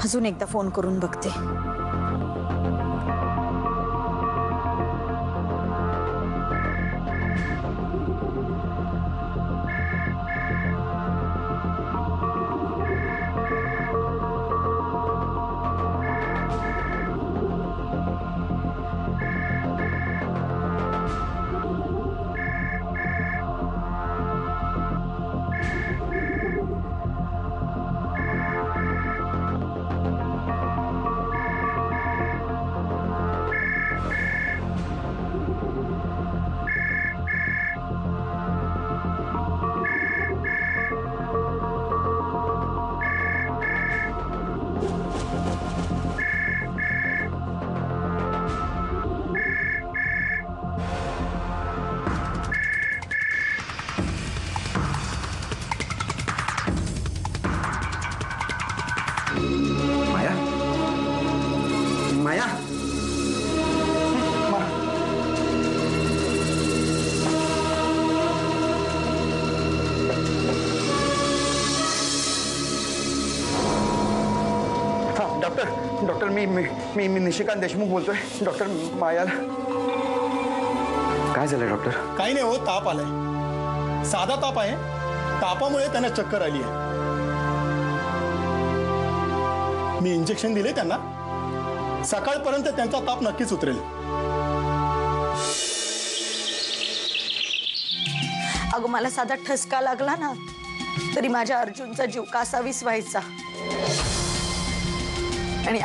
अजून एकदा फोन करून बघते. माया, डॉक्टर मी निशिकांत देशमुख बोलतोय. डॉक्टर मायाला काय झालं डॉक्टर? काही नाही हो, ताप आलाय. साधा ताप आहे. तापामुळे त्यांना चक्कर आली आहे. मी इंजेक्शन दिले त्यांना. सकाळपर्यंत त्यांचा ताप नक्कीच उतरेल. अगं मला साधा ठसका लागला ना तरी माझ्या अर्जुनचा जीव कासावीस व्हायचा. आणि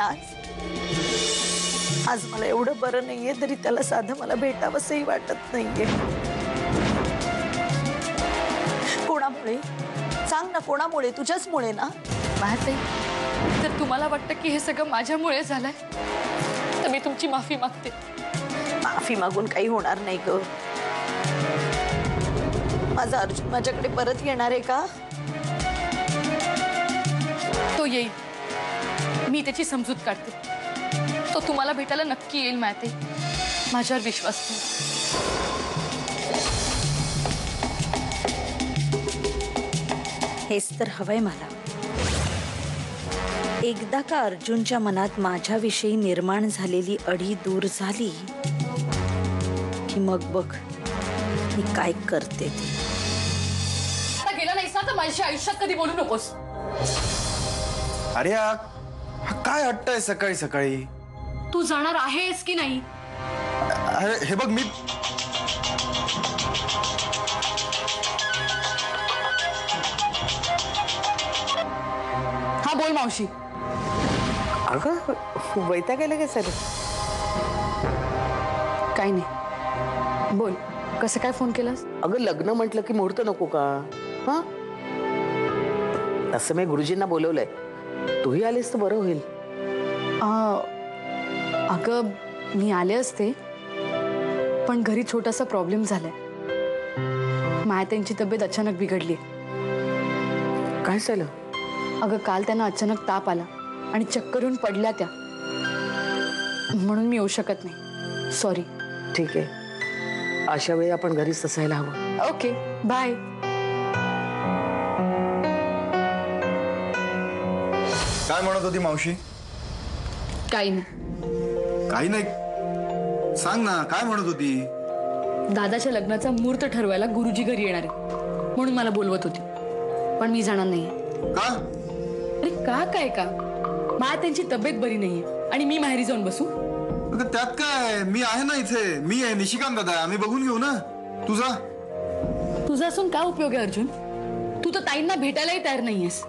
आज मला एवढं बरं नाहीये तरी त्याला साधं मला भेटावंसही वाटत नाहीये. कोणामुळे सांग ना, कोणामुळे? तुझ्याचमुळे ना. माहिती तर तुम्हाला वाटतं की हे सगळं माझ्यामुळे झालंय तर मी तुमची माफी मागते. माफी मागून काही होणार नाही ग. माझा अर्जुन माझ्याकडे परत येणार आहे का? तो येईल. मी त्याची समजूत काढते. तो तुम्हाला भेटायला नक्की येईल. माहिती माझ्यावर विश्वास ठेव. हेच तर हवंय मला. एकदा का अर्जुनच्या मनात माझ्याविषयी निर्माण झालेली अडी दूर झाली की मग बघ मी काय करते ते. आता गेला नाहीस ना तर माझ्या आयुष्यात कधी बोलू नकोस. अरे हा काय हट्ट सकाळी सकाळी? तू जाणार आहेस की नाही? अरे हे बघ मी हा बोल मावशी. अगं वैतागायला काय सर? काही नाही बोल. कसं काय फोन केलास? अगं लग्न म्हटलं की मुहूर्त नको का? हा असं मी गुरुजींना बोलवलंय. तूही आलीस तर बरं होईल. अगं मी आले असते पण घरी छोटासा प्रॉब्लेम झालाय. माया त्यांची तब्येत अचानक बिघडली. काय झालं? अगं काल त्यांना अचानक ताप आला आणि चक्कर येऊन पडल्या त्या. म्हणून मी येऊ शकत नाही. सॉरी. ठीक आहे. अशा वेळी आपण घरीच असायला हवं. Okay bye. काय म्हणत होती मावशी? काही नाही. काही नाही सांग ना, काय म्हणत होती? दादाच्या लग्नाचा मुहूर्त ठरवायला गुरुजी घरी येणार आहे म्हणून मला बोलवत होती. पण मी जाणार नाहीये. का? अरे का काय का माया त्यांची तब्येत बरी नाहीये आणि मी माहेरी जाऊन बसू? त्यात काय, मी आहे ना इथे. मी आहे, निशिकांत दादा, आम्ही बघून घेऊ ना. तुझा असून काय उपयोग आहे अर्जुन? तू तर ताईंना भेटायलाही तयार नाहीयेस.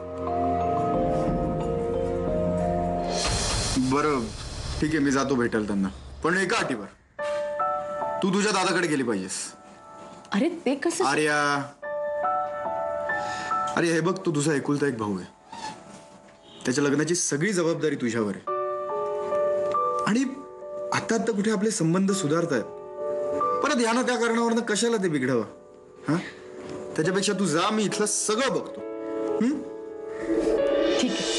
बरं ठीक आहे, मी जातो भेटायला त्यांना, पण एका अटीवर. तू तुझ्या दादाकडे गेली पाहिजेस. अरे ते कसं? अरे हे बघ, तू तुझा एकुलता एक भाऊ आहे. त्याच्या लग्नाची सगळी जबाबदारी तुझ्यावर आहे. आणि आता कुठे आपले संबंध सुधारत आहेत. परत या ना त्या कारणावरनं कशाला ते बिघडवा? हा त्याच्यापेक्षा तू जा, मी इथलं सगळं बघतो. ठीक आहे.